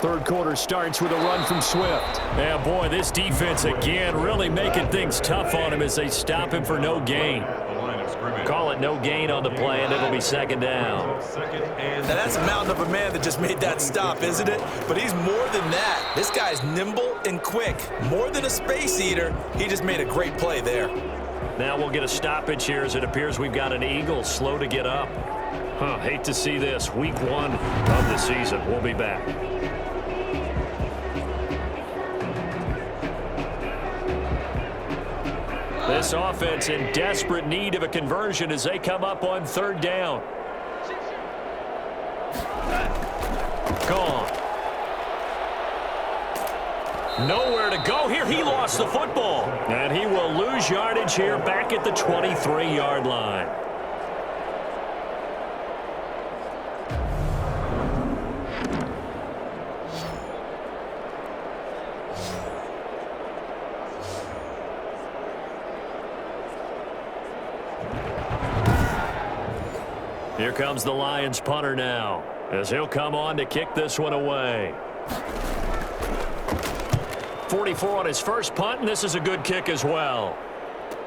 Third quarter starts with a run from Swift. Yeah, boy, this defense again really making things tough on him as they stop him for no gain. Call it no gain on the play, and it'll be second down. Now that's a mountain of a man that just made that stop, isn't it? But he's more than that. This guy's nimble and quick. More than a space eater, he just made a great play there. Now we'll get a stoppage here as it appears we've got an Eagle slow to get up. Hate to see this. Week 1 of the season. We'll be back. This offense in desperate need of a conversion as they come up on third down. Gone. Nowhere to go here. He lost the football. And he will lose yardage here back at the 23-yard line. Here comes the Lions punter now, as he'll come on to kick this one away. 44 on his first punt, and this is a good kick as well.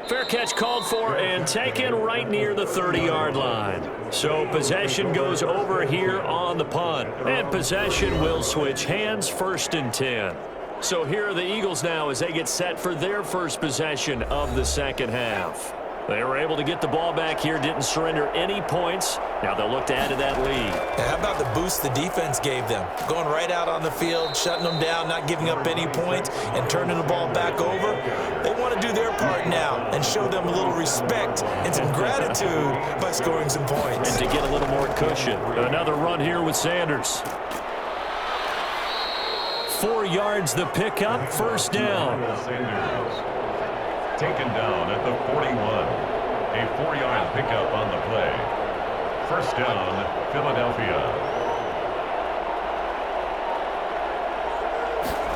Fair catch called for and taken right near the 30-yard line. So possession goes over here on the punt, and possession will switch hands, 1st and 10. So here are the Eagles now as they get set for their first possession of the second half. They were able to get the ball back here, didn't surrender any points. Now they'll look to add to that lead. How about the boost the defense gave them? Going right out on the field, shutting them down, not giving up any points, and turning the ball back over. They want to do their part now and show them a little respect and some gratitude by scoring some points. And to get a little more cushion. Another run here with Sanders. 4 yards the pickup, 1st down. Taken down at the 41. A 4-yard pickup on the play. 1st down, Philadelphia.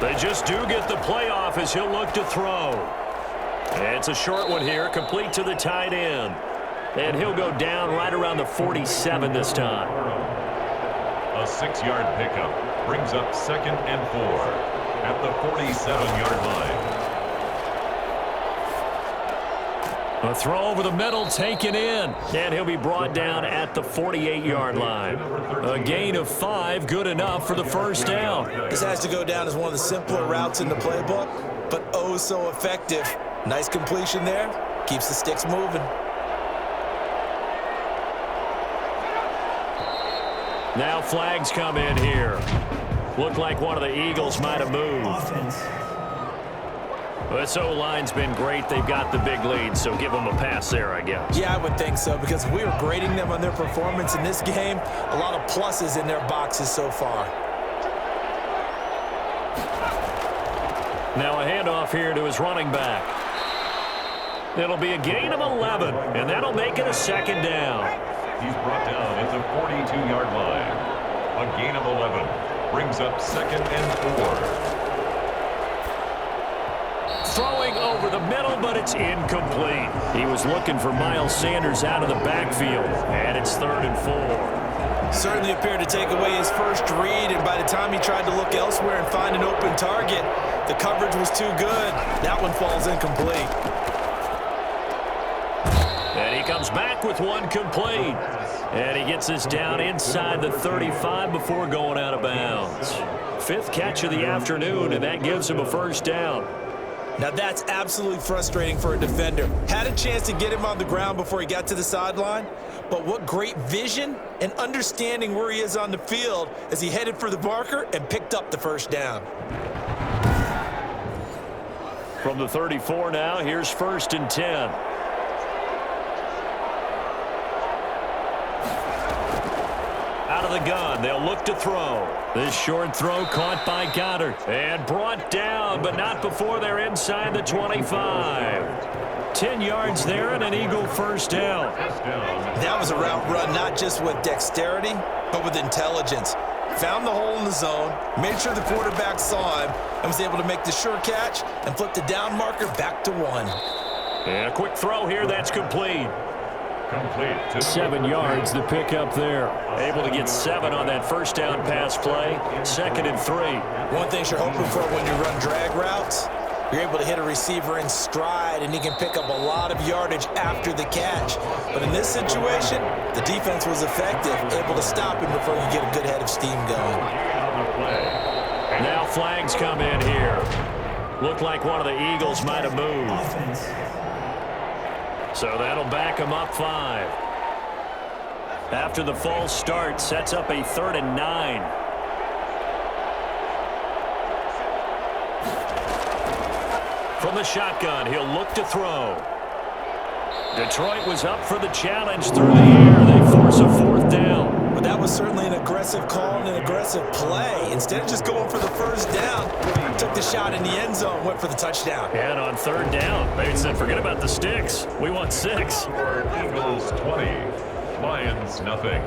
They just do get the playoff as he'll look to throw. And it's a short one here, complete to the tight end. And he'll go down right around the 47 this time. A 6-yard pickup brings up 2nd and 4 at the 47-yard line. A throw over the middle taken in. And he'll be brought down at the 48-yard line. A gain of 5, good enough for the 1st down. This has to go down as one of the simpler routes in the playbook, but oh so effective. Nice completion there. Keeps the sticks moving. Now flags come in here. Looked like one of the Eagles might have moved. This O-line's been great. They've got the big lead, so give them a pass there, I guess. Yeah, I would think so, because if we were grading them on their performance in this game, a lot of pluses in their boxes so far. Now a handoff here to his running back. It'll be a gain of 11, and that'll make it a 2nd down. He's brought down at the 42-yard line. A gain of 11 brings up 2nd and 4. Throwing over the middle, but it's incomplete. He was looking for Miles Sanders out of the backfield, and it's 3rd and 4. Certainly appeared to take away his first read, and by the time he tried to look elsewhere and find an open target, the coverage was too good. That one falls incomplete. And he comes back with one complete. And he gets this down inside the 35 before going out of bounds. 5th catch of the afternoon, and that gives him a 1st down. Now that's absolutely frustrating for a defender. Had a chance to get him on the ground before he got to the sideline, but what great vision and understanding where he is on the field as he headed for the marker and picked up the 1st down. From the 34 now, here's 1st and 10. Out of the gun, they'll look to throw. This short throw caught by Goddard and brought down, but not before they're inside the 25. 10 yards there and an Eagle 1st down. That was a route run not just with dexterity, but with intelligence. Found the hole in the zone, made sure the quarterback saw him, and was able to make the sure catch and flip the down marker back to 1. And a quick throw here, that's complete. Complete to 7 yards, the pickup there. Able to get 7 on that first down pass play. 2nd and 3. One thing you're hoping for when you run drag routes, you're able to hit a receiver in stride, and he can pick up a lot of yardage after the catch. But in this situation, the defense was effective, able to stop him before you get a good head of steam going. Now flags come in here. Looked like one of the Eagles might have moved. So that'll back them up 5. After the false start, sets up a 3rd and 9. From the shotgun, he'll look to throw. Detroit was up for the challenge through the air. They force a 4th down. But that was certainly an aggressive call and an aggressive play. Instead of just going for the first down, took the shot in the end zone, went for the touchdown. And on 3rd down, they said, forget about the sticks. We want 6. Eagles 20, Lions nothing.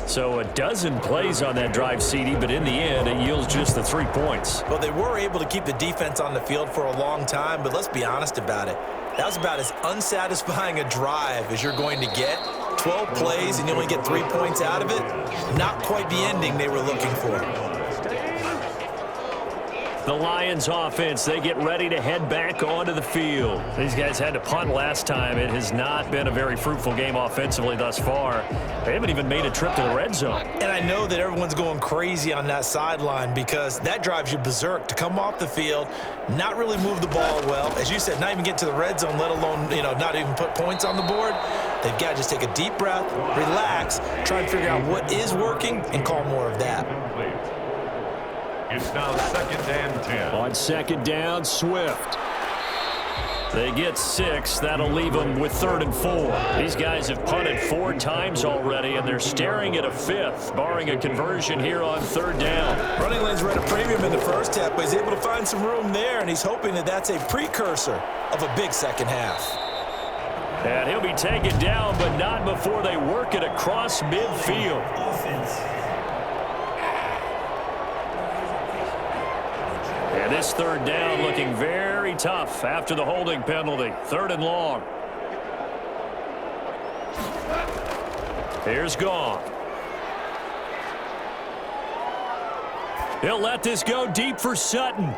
So a dozen plays on that drive, CD, but in the end, it yields just the 3 points. Well, they were able to keep the defense on the field for a long time, but let's be honest about it. That was about as unsatisfying a drive as you're going to get. 12 plays and you only get 3 points out of it. Not quite the ending they were looking for. The Lions offense, they get ready to head back onto the field. These guys had to punt last time. It has not been a very fruitful game offensively thus far. They haven't even made a trip to the red zone. And I know that everyone's going crazy on that sideline because that drives you berserk to come off the field, not really move the ball well. As you said, not even get to the red zone, let alone, not even put points on the board. They've got to just take a deep breath, relax, try and figure out what is working, and call more of that. It's now 2nd and 10. On 2nd down, Swift. They get 6. That'll leave them with 3rd and 4. These guys have punted 4 times already, and they're staring at a 5th, barring a conversion here on 3rd down. Running lanes were at a premium in the first half, but he's able to find some room there, and he's hoping that that's a precursor of a big second half. And he'll be taken down, but not before they work it across midfield. And this 3rd down looking very tough after the holding penalty. 3rd and long. Here's Gone. He'll let this go deep for Sutton.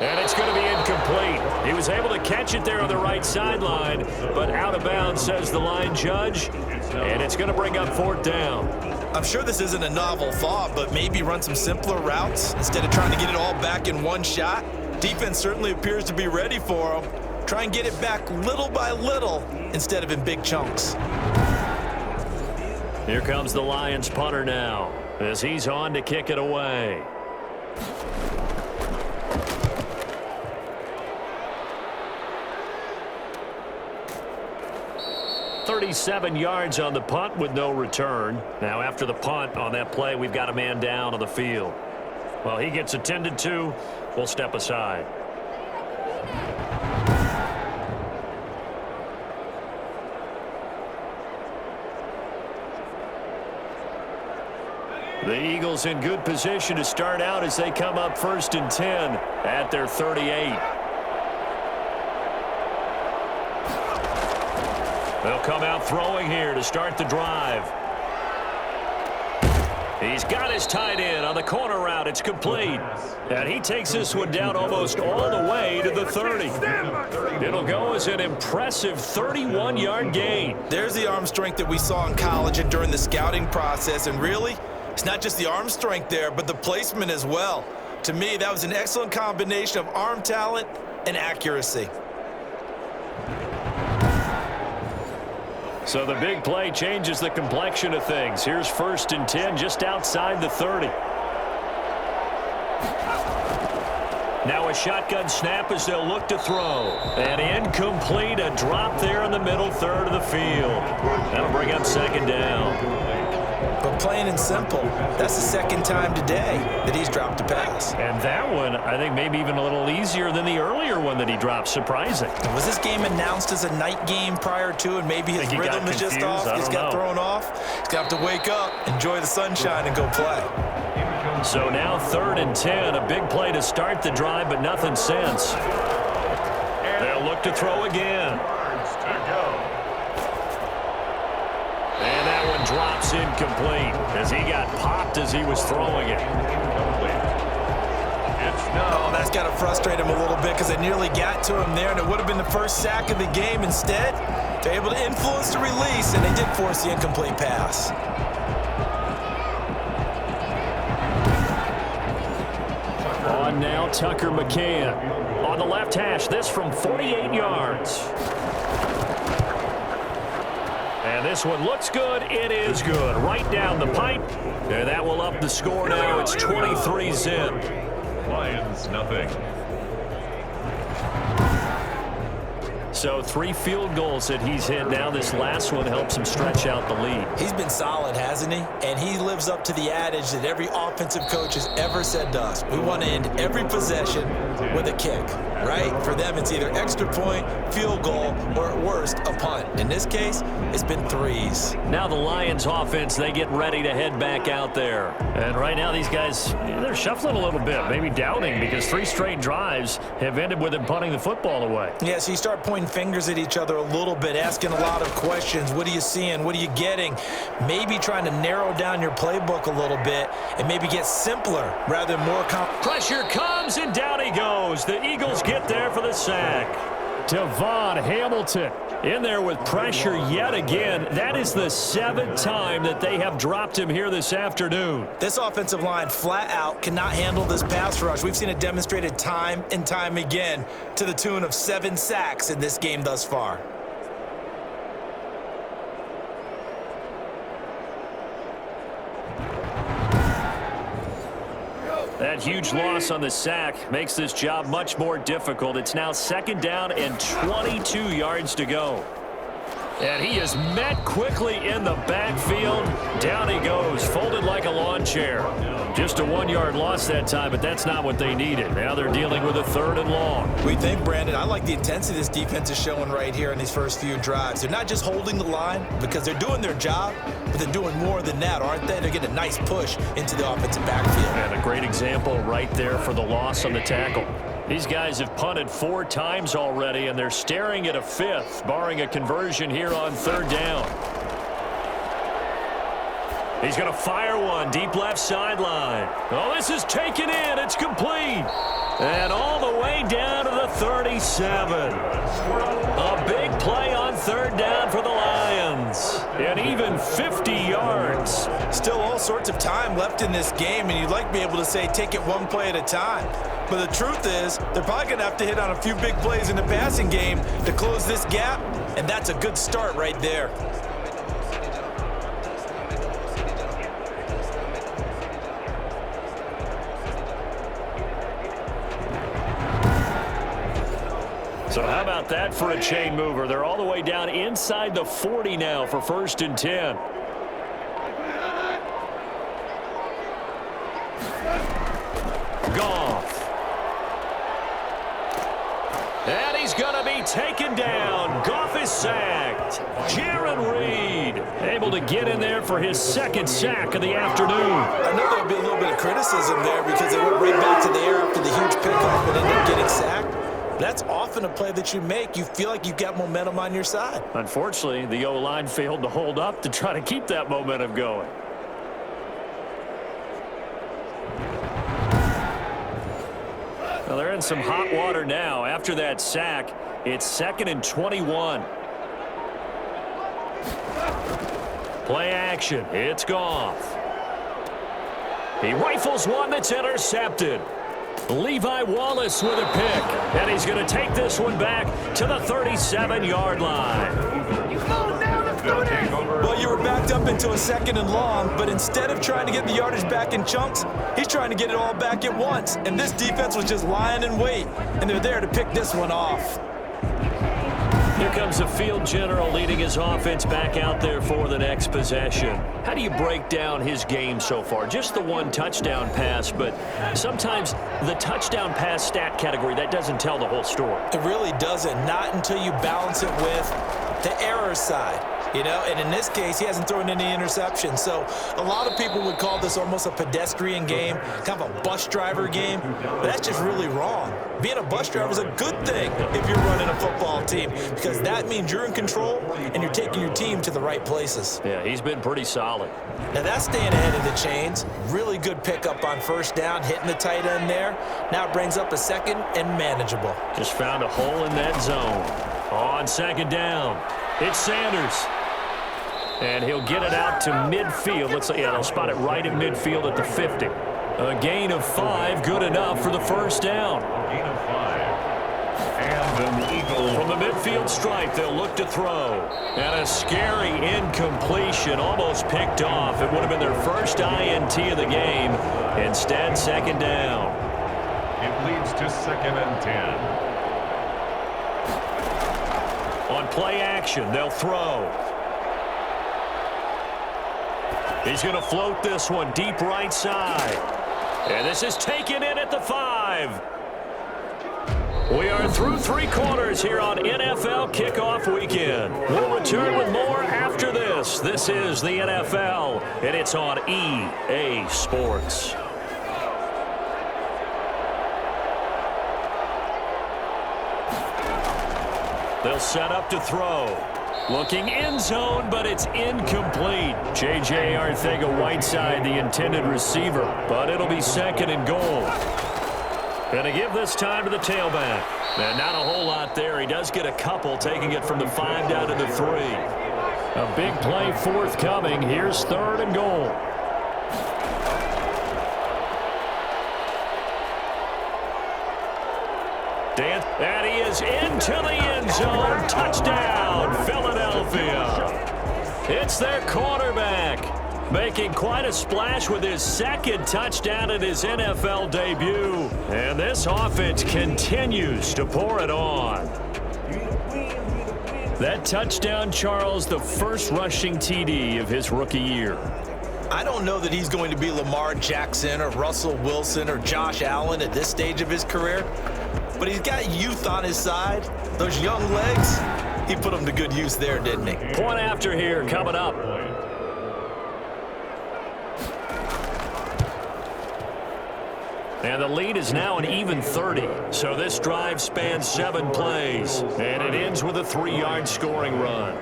And it's going to be incomplete. He was able to catch it there on the right sideline, but out of bounds, says the line judge. And it's going to bring up 4th down. I'm sure this isn't a novel thought, but maybe run some simpler routes instead of trying to get it all back in one shot. Defense certainly appears to be ready for him. Try and get it back little by little instead of in big chunks. Here comes the Lions punter now as he's on to kick it away. .37 yards on the punt with no return. Now after the punt on that play, we've got a man down on the field. Well, he gets attended to. We'll step aside. The Eagles in good position to start out as they come up 1st and 10 at their 38. They'll come out throwing here to start the drive. He's got his tight end on the corner route. It's complete. And he takes this one down almost all the way to the 30. It'll go as an impressive 31-yard gain. There's the arm strength that we saw in college and during the scouting process. And really, it's not just the arm strength there, but the placement as well. To me, that was an excellent combination of arm talent and accuracy. So the big play changes the complexion of things. Here's 1st and 10 just outside the 30. Now a shotgun snap as they'll look to throw. And incomplete, a drop there in the middle third of the field. That'll bring up 2nd down. But plain and simple, that's the 2nd time today that he's dropped a pass. And that one, I think, maybe even a little easier than the earlier one that he dropped. Surprising. Was this game announced as a night game prior to, and maybe his rhythm is just off? He's got thrown off. He's going to have to wake up, enjoy the sunshine, and go play. So now 3rd and 10, a big play to start the drive, but nothing since. They'll look back to throw again. Yards to go. And that one drops incomplete as he got popped as he was throwing it. Incomplete. It's now. Oh, that's got to frustrate him a little bit because they nearly got to him there, and it would have been the first sack of the game. Instead, they're able to influence the release, and they did force the incomplete pass. On now, Tucker McCann. On the left hash, this from 48 yards. And this one looks good. It is good. Right down the pipe. And that will up the score now. It's 23-zip. Lions nothing. So 3 field goals that he's hit now. This last one helps him stretch out the lead. He's been solid, hasn't he? And he lives up to the adage that every offensive coach has ever said to us. We want to end every possession with a kick, right? For them, it's either extra point, field goal, or at worst, a punt. In this case, it's been 3s. Now the Lions offense, they get ready to head back out there. And right now these guys, they're shuffling a little bit, maybe doubting because 3 straight drives have ended with them punting the football away. Yeah, so you start pointing fingers at each other a little bit, asking a lot of questions. What are you seeing? What are you getting? Maybe trying to narrow down your playbook a little bit and maybe get simpler rather than more complex. Pressure comes and down he goes. The Eagles get there for the sack. Devon Hamilton in there with pressure yet again. That is the 7th time that they have dropped him here this afternoon. This offensive line flat out cannot handle this pass rush. We've seen it demonstrated time and time again to the tune of 7 sacks in this game thus far. That huge loss on the sack makes this job much more difficult. It's now 2nd down and 22 yards to go. And he is met quickly in the backfield. Down he goes, folded like a lawn chair. Just a 1-yard loss that time, but that's not what they needed. Now they're dealing with a 3rd and long. We think, Brandon, I like the intensity this defense is showing right here in these first few drives. They're not just holding the line because they're doing their job, but they're doing more than that, aren't they? They're getting a nice push into the offensive backfield. And a great example right there for the loss on the tackle. These guys have punted 4 times already, and they're staring at a 5th, barring a conversion here on 3rd down. He's going to fire one deep left sideline. Oh, this is taken in. It's complete. And all the way down to the 37. A big play on 3rd down for the Lions. And even 50 yards. Still all sorts of time left in this game, and you'd like to be able to say take it one play at a time. But the truth is, they're probably going to have to hit on a few big plays in the passing game to close this gap, and that's a good start right there. So how about that for a chain mover? They're all the way down inside the 40 now for 1st and 10. Goff. And he's going to be taken down. Goff is sacked. Jaron Reed able to get in there for his 2nd sack of the afternoon. I know there'll be a little bit of criticism there because they went right back to the air after the huge pickup and ended up getting sacked. That's often a play that you make. You feel like you've got momentum on your side. Unfortunately, the O-line failed to hold up to try to keep that momentum going. Well, they're in some hot water now. After that sack, it's 2nd and 21. Play action. It's Goff. He rifles one that's intercepted. Levi Wallace with a pick. And he's going to take this one back to the 37-yard line. Well, you were backed up into a 2nd and long, but instead of trying to get the yardage back in chunks, he's trying to get it all back at once. And this defense was just lying in wait, and they're there to pick this one off. Here comes the field general leading his offense back out there for the next possession. How do you break down his game so far? Just the 1 touchdown pass, but sometimes the touchdown pass stat category, that doesn't tell the whole story. It really doesn't, not until you balance it with the error side. You know, and in this case, he hasn't thrown any interceptions. So a lot of people would call this almost a pedestrian game, kind of a bus driver game. But that's just really wrong. Being a bus driver is a good thing if you're running a football team, because that means you're in control and you're taking your team to the right places. Yeah, he's been pretty solid. Now that's staying ahead of the chains. Really good pickup on first down, hitting the tight end there. Now it brings up a second and manageable. Just found a hole in that zone. On second down, it's Sanders. And he'll get it out to midfield. Looks like, yeah, they'll spot it right in midfield at the 50. A gain of 5, good enough for the first down. Gain of 5. And an eagle. From the midfield stripe, they'll look to throw. And a scary incompletion, almost picked off. It would have been their first INT of the game. Instead, second down. It leads to 2nd and 10. On play action, they'll throw. He's going to float this one deep right side. And this is taken in at the 5. We are through 3 quarters here on NFL Kickoff Weekend. We'll return with more after this. This is the NFL, and it's on EA Sports. They'll set up to throw. Looking end zone, but it's incomplete. J.J. Arcega-Whiteside, the intended receiver, but it'll be 2nd and goal. Going to give this time to the tailback. And not a whole lot there. He does get a couple, taking it from the 5 down to the 3. A big play forthcoming. Here's 3rd and goal. And he is into the end zone. Touchdown, Philadelphia. It's their quarterback, making quite a splash with his 2nd touchdown in his NFL debut. And this offense continues to pour it on. That touchdown, Charles, the first rushing TD of his rookie year. I don't know that he's going to be Lamar Jackson or Russell Wilson or Josh Allen at this stage of his career, but he's got youth on his side. Those young legs, he put them to good use there, didn't he? Point after here coming up. And the lead is now an even 30. So this drive spans 7 plays. And it ends with a 3-yard scoring run.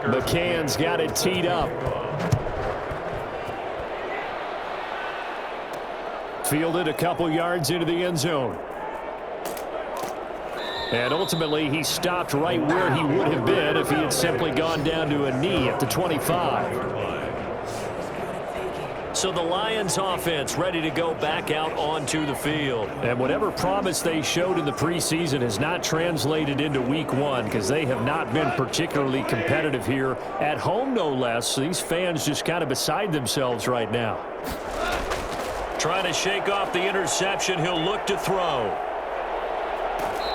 McCann's got it teed up. Fielded a couple yards into the end zone. And ultimately, he stopped right where he would have been if he had simply gone down to a knee at the 25. So the Lions offense ready to go back out onto the field. And whatever promise they showed in the preseason has not translated into week 1 because they have not been particularly competitive here at home, no less. So these fans just kind of beside themselves right now. Trying to shake off the interception. He'll look to throw.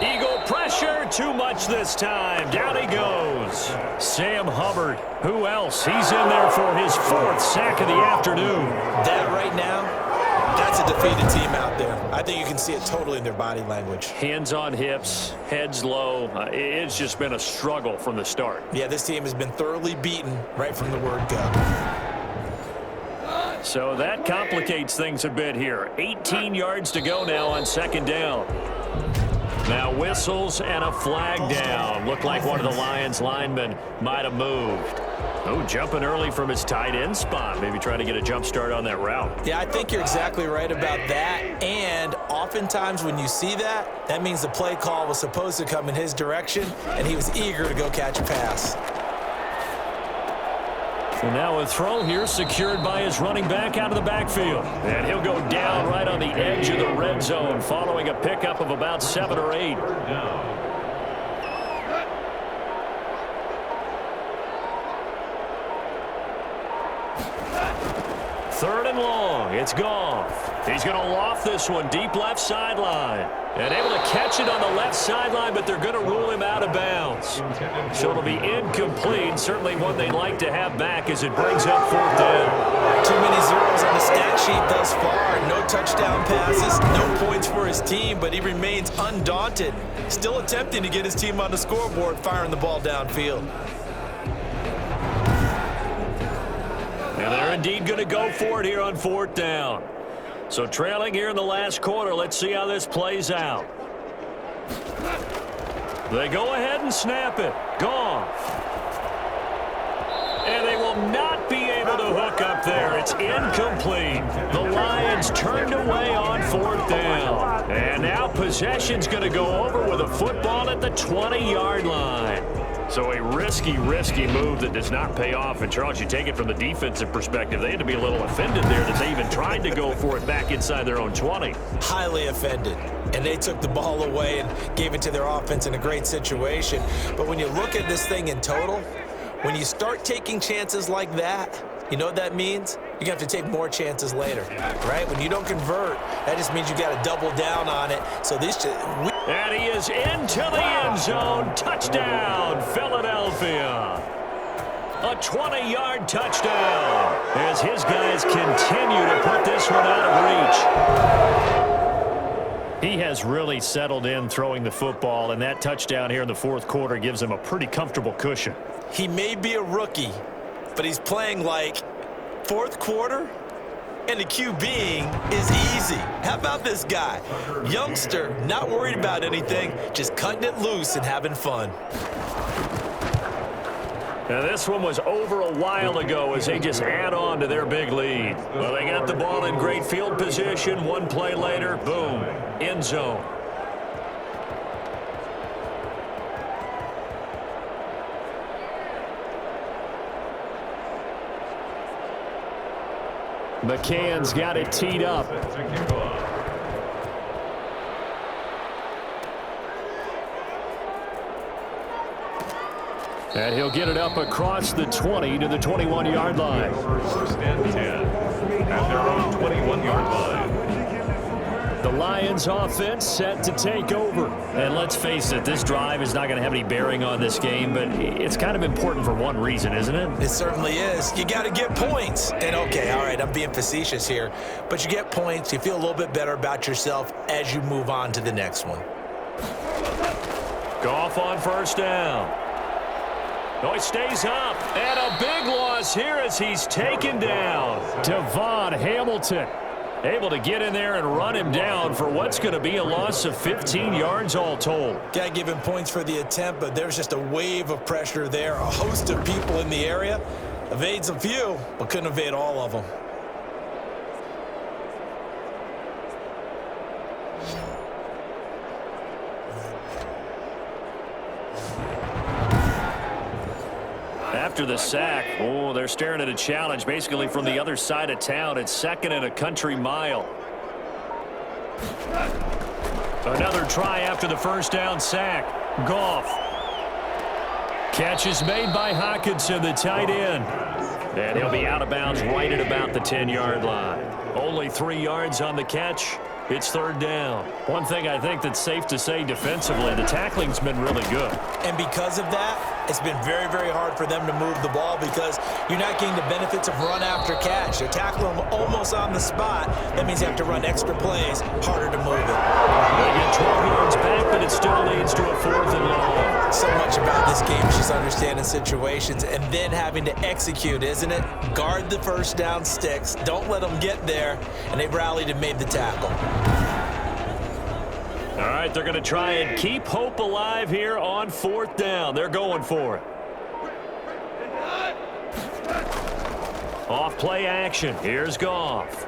Eagle pressure, too much this time. Down he goes. Sam Hubbard. Who else? He's in there for his 4th sack of the afternoon. That right now, that's a defeated team out there. I think you can see it totally in their body language. Hands on hips, heads low. It's just been a struggle from the start. Yeah, this team has been thoroughly beaten right from the word go. So that complicates things a bit here. 18 yards to go now on 2nd down. Now whistles and a flag down. Looked like one of the Lions linemen might have moved. Oh, jumping early from his tight end spot. Maybe trying to get a jump start on that route. Yeah, I think you're exactly right about that. And oftentimes when you see that, that means the play call was supposed to come in his direction, and he was eager to go catch a pass. So now a throw here secured by his running back out of the backfield. And he'll go down right on the edge of the red zone following a pickup of about 7 or 8. Third and long. It's Goff. He's going to loft this one deep left sideline. And able to catch it on the left sideline, but they're going to rule him out of bounds. So it'll be incomplete. Certainly one they'd like to have back as it brings up 4th down. Too many zeros on the stat sheet thus far. No touchdown passes, no points for his team, but he remains undaunted. Still attempting to get his team on the scoreboard, firing the ball downfield. And they're indeed going to go for it here on 4th down. So trailing here in the last quarter, let's see how this plays out. They go ahead and snap it. Goff. And they will not be able to hook up there. It's incomplete. The Lions turned away on 4th down. And now possession's going to go over with a football at the 20-yard line. So a risky move that does not pay off. And, Charles, you take it from the defensive perspective. They had to be a little offended there that they even tried to go for it back inside their own 20. Highly offended. And they took the ball away and gave it to their offense in a great situation. But when you look at this thing in total, when you start taking chances like that, you know what that means? You have to take more chances later, right? When you don't convert, that just means you got to double down on it. So this and he is into the end zone. Touchdown, Philadelphia. A 20-yard touchdown as his guys continue to put this one out of reach. He has really settled in throwing the football, and that touchdown here in the 4th quarter gives him a pretty comfortable cushion. He may be a rookie, but he's playing like 4th quarter, and the QBing is easy. How about this guy? Youngster, not worried about anything, just cutting it loose and having fun. Now this one was over a while ago as they just add on to their big lead. Well, they got the ball in great field position. One play later, boom, end zone. McCann's got it teed up. And he'll get it up across the 20 to the 21-yard line. 1st and 10 at their own 21-yard line. The Lions offense set to take over. And let's face it, this drive is not going to have any bearing on this game, but it's kind of important for one reason, isn't it? It certainly is. You got to get points. And okay, all right, I'm being facetious here, but you get points, you feel a little bit better about yourself as you move on to the next one. Goff on 1st down. Oh, he stays up. And a big loss here as he's taken down. Devon Hamilton able to get in there and run him down for what's going to be a loss of 15 yards all told. Got to give him points for the attempt, but there's just a wave of pressure there. A host of people in the area. Evades a few, but couldn't evade all of them. After the sack, oh, they're staring at a challenge basically from the other side of town. It's 2nd and a country mile. Another try after the 1st down sack. Goff. Catch is made by Hockenson, the tight end. And he'll be out of bounds right at about the 10-yard line. Only 3 yards on the catch. It's 3rd down. One thing I think that's safe to say defensively, the tackling's been really good. And because of that, it's been very, very hard for them to move the ball because you're not getting the benefits of run after catch. They're tackling them almost on the spot. That means you have to run extra plays, harder to move it. They get 12 yards back, but it still leads to a 4th and long. So much about this game is just understanding situations and then having to execute, isn't it? Guard the 1st down sticks. Don't let them get there. And they've rallied and made the tackle. All right, they're going to try and keep hope alive here on 4th down. They're going for it. Off play action. Here's Goff.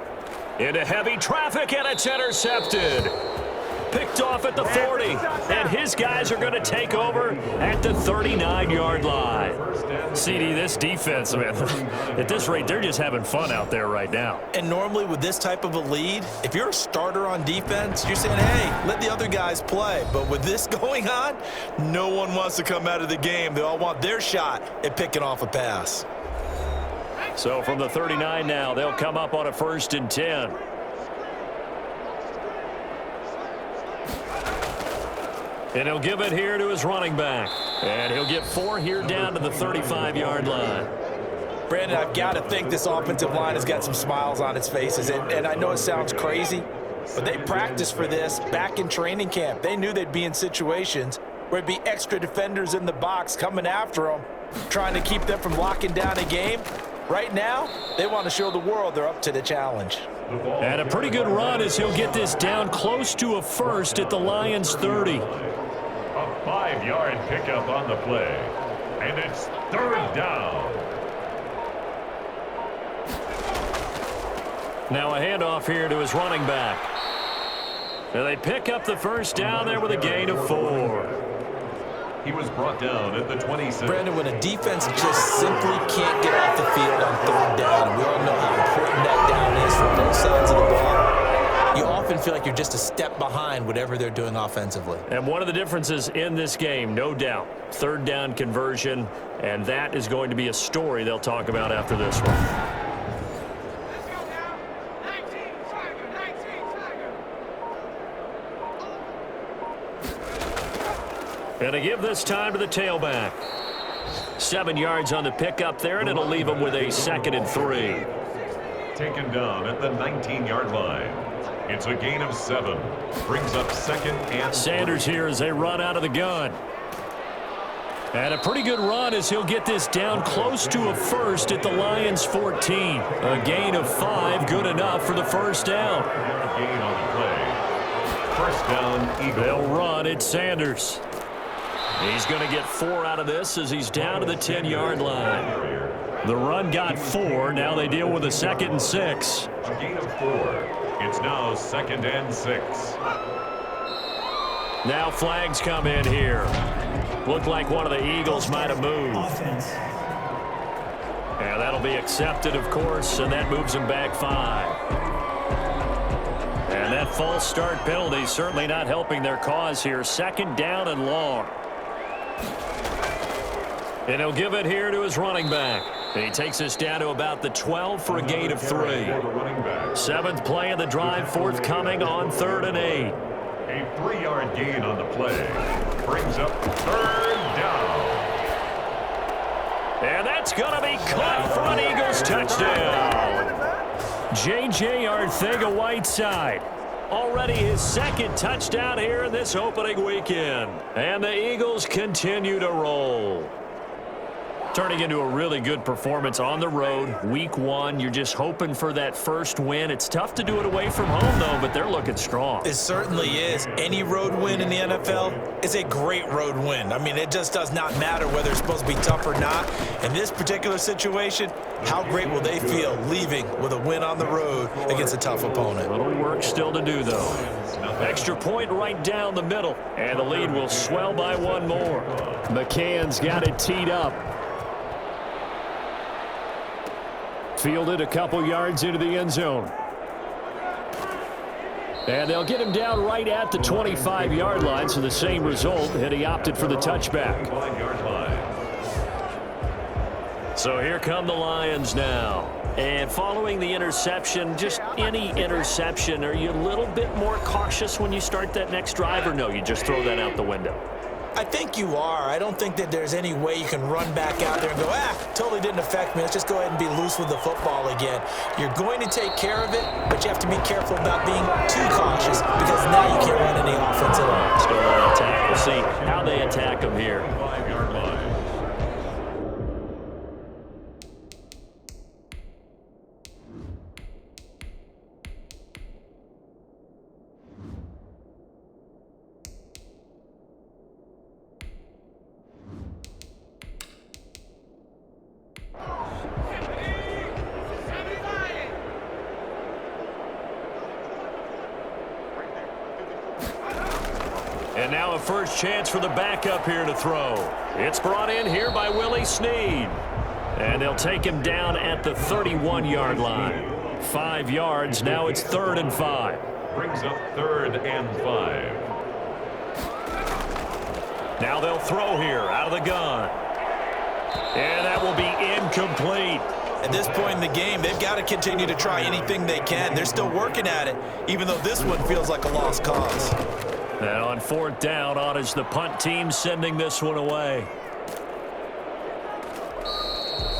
Into heavy traffic, and it's intercepted. Picked off at the 40, and his guys are going to take over at the 39-yard line. CD, this defense, man, at this rate, they're just having fun out there right now. And normally with this type of a lead, if you're a starter on defense, you're saying, hey, let the other guys play. But with this going on, no one wants to come out of the game. They all want their shot at picking off a pass. So from the 39 now, they'll come up on a 1st and 10. And he'll give it here to his running back. And he'll get 4 here down to the 35-yard line. Brandon, I've got to think this offensive line has got some smiles on its faces. And I know it sounds crazy, but they practiced for this back in training camp. They knew they'd be in situations where there'd be extra defenders in the box coming after them, trying to keep them from locking down a game. Right now, they want to show the world they're up to the challenge. And a pretty good run as he'll get this down close to a first at the Lions' 30. A 5-yard pickup on the play. And it's 3rd down. Now a handoff here to his running back. And they pick up the first down there with a gain of 4. He was brought down at the 26. Brandon, when a defense just simply can't get off the field on 3rd down, we all know how important that down is for both sides of the ball. You often feel like you're just a step behind whatever they're doing offensively. And one of the differences in this game, no doubt, 3rd down conversion, and that is going to be a story they'll talk about after this one. And to give this time to the tailback. 7 yards on the pickup there, and it'll leave him with a 2nd and 3. Taken down at the 19-yard line. It's a gain of 7. Brings up 2nd and 3. Sanders here as they run out of the gun. And a pretty good run as he'll get this down close to a first at the Lions' 14. A gain of 5, good enough for the first down. Gain on the play. First down, Eagles. They'll run it, Sanders. He's going to get 4 out of this as he's down to the 10-yard line. The run got 4. Now they deal with a 2nd and 6. A gain of 4. It's now 2nd and 6. Now flags come in here. Looked like one of the Eagles might have moved. And that'll be accepted, of course, and that moves him back 5. And that false start penalty certainly not helping their cause here. 2nd down and long. And he'll give it here to his running back. And he takes us down to about the 12 for a gain of 3. 7th play of the drive forthcoming on 3rd and 8. A 3-yard gain on the play. Brings up 3rd down. And that's going to be caught for an Eagles touchdown. J.J. Arcega-Whiteside. Already his 2nd touchdown here in this opening weekend. And the Eagles continue to roll. Turning into a really good performance on the road. Week 1, you're just hoping for that first win. It's tough to do it away from home, though, but they're looking strong. It certainly is. Any road win in the NFL is a great road win. I mean, it just does not matter whether it's supposed to be tough or not. In this particular situation, how great will they feel leaving with a win on the road against a tough opponent? A little work still to do, though. Extra point right down the middle, and the lead will swell by 1 more. McCann's got it teed up. Fielded a couple yards into the end zone. And they'll get him down right at the 25-yard line, so the same result, and he opted for the touchback. So here come the Lions now. And following the interception, just any interception, are you a little bit more cautious when you start that next drive, or no, you just throw that out the window? I think you are. I don't think that there's any way you can run back out there and go, totally didn't affect me. Let's just go ahead and be loose with the football again. You're going to take care of it, but you have to be careful about being too cautious because now you can't run any offense at all. Let's go on attack. We'll see how they attack him here. 5-yard line. And now a first chance for the backup here to throw. It's brought in here by Willie Snead. And they'll take him down at the 31-yard line. 5 yards, now it's 3rd and 5. Brings up 3rd and 5. Now they'll throw here out of the gun. And that will be incomplete. At this point in the game, they've got to continue to try anything they can. They're still working at it, even though this one feels like a lost cause. And on fourth down, on is the punt team sending this one away.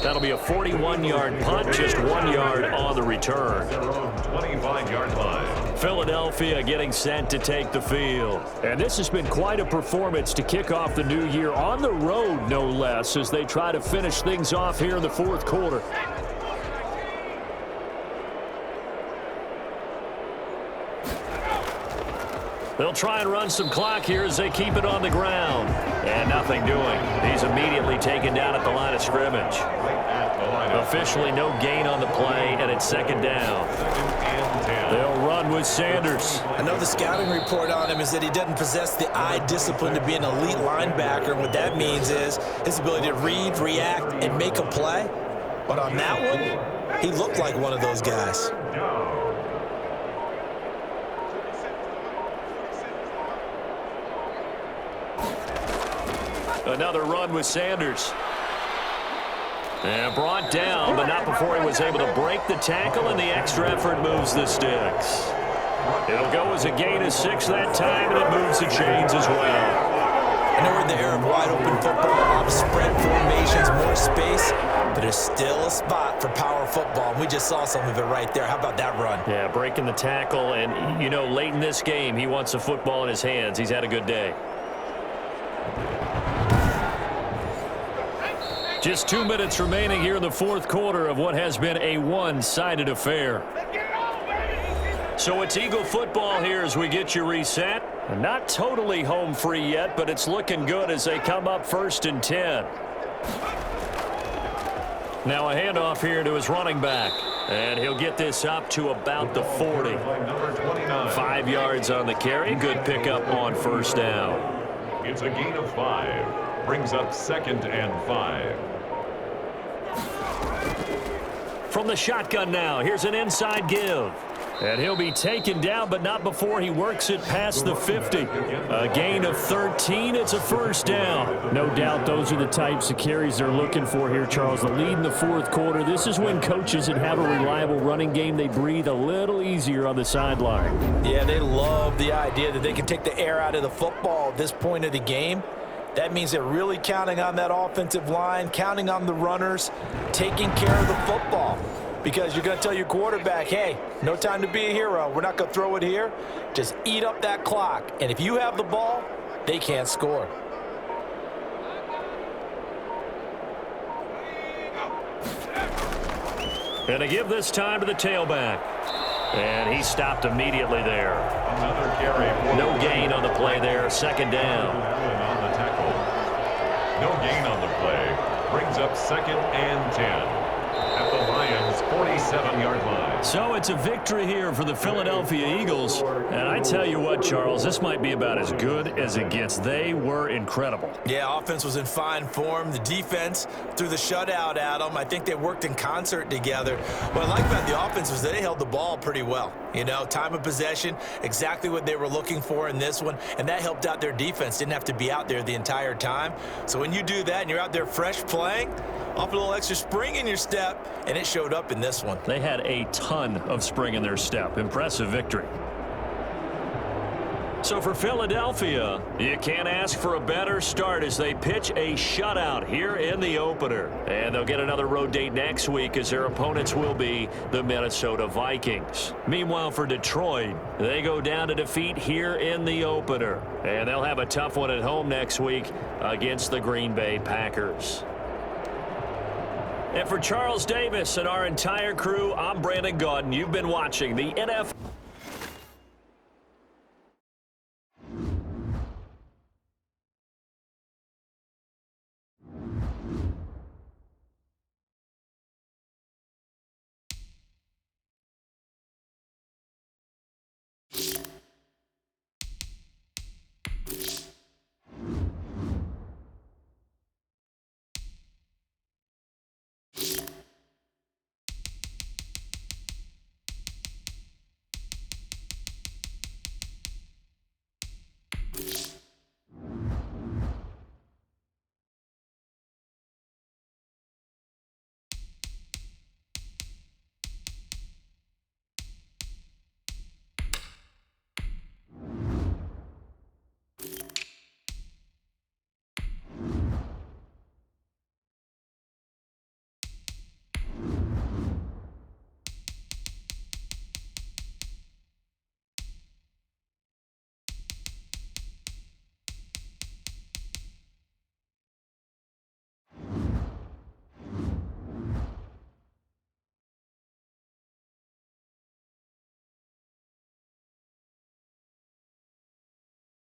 That'll be a 41-yard punt, just 1 yard on the return. 25-yard line. Philadelphia getting set to take the field. And this has been quite a performance to kick off the new year on the road, no less, as they try to finish things off here in the fourth quarter. They'll try and run some clock here as they keep it on the ground. And nothing doing. He's immediately taken down at the line of scrimmage. Officially no gain on the play, and it's second down. They'll run with Sanders. I know the scouting report on him is that he doesn't possess the eye discipline to be an elite linebacker. And what that means is his ability to read, react, and make a play. But on that one, he looked like one of those guys. Another run with Sanders. And brought down, but not before he was able to break the tackle, and the extra effort moves the sticks. It'll go as a gain of 6 that time, and it moves the chains as well. I know we're in the era of wide-open football, a lot of spread formations, more space, but there's still a spot for power football, and we just saw some of it right there. How about that run? Yeah, breaking the tackle, and, you know, late in this game, he wants the football in his hands. He's had a good day. Just 2 minutes remaining here in the fourth quarter of what has been a one-sided affair. So it's Eagle football here as we get you reset. Not totally home free yet, but it's looking good as they come up 1st and 10. Now a handoff here to his running back. And he'll get this up to about the 40. 5 yards on the carry. Good pickup on first down. It's a gain of 5. Brings up 2nd and 5. From the shotgun now, here's an inside give. And he'll be taken down, but not before he works it past the 50. A gain of 13. It's a first down. No doubt those are the types of carries they're looking for here, Charles. The lead in the fourth quarter. This is when coaches that have a reliable running game, they breathe a little easier on the sideline. Yeah, they love the idea that they can take the air out of the football at this point of the game. That means they're really counting on that offensive line, counting on the runners, taking care of the football. Because you're going to tell your quarterback, hey, no time to be a hero. We're not going to throw it here. Just eat up that clock. And if you have the ball, they can't score. And to give this time to the tailback. And he stopped immediately there. Another carry. No gain on the play there. Second down. On the tackle. No gain on the play. Brings up 2nd and 10. At the Lions' 47-yard line. So it's a victory here for the Philadelphia Eagles. And I tell you what, Charles, this might be about as good as it gets. They were incredible. Yeah, offense was in fine form. The defense threw the shutout at them. I think they worked in concert together. What I like about the offense was that they held the ball pretty well. You know, time of possession, exactly what they were looking for in this one. And that helped out their defense. Didn't have to be out there the entire time. So when you do that and you're out there fresh playing, off a little extra spring in your step, and it showed up in this one. They had a ton of spring in their step. Impressive victory. So for Philadelphia, you can't ask for a better start as they pitch a shutout here in the opener. And they'll get another road date next week as their opponents will be the Minnesota Vikings. Meanwhile, for Detroit, they go down to defeat here in the opener. And they'll have a tough one at home next week against the Green Bay Packers. And for Charles Davis and our entire crew, I'm Brandon Gaudin. You've been watching the NFL.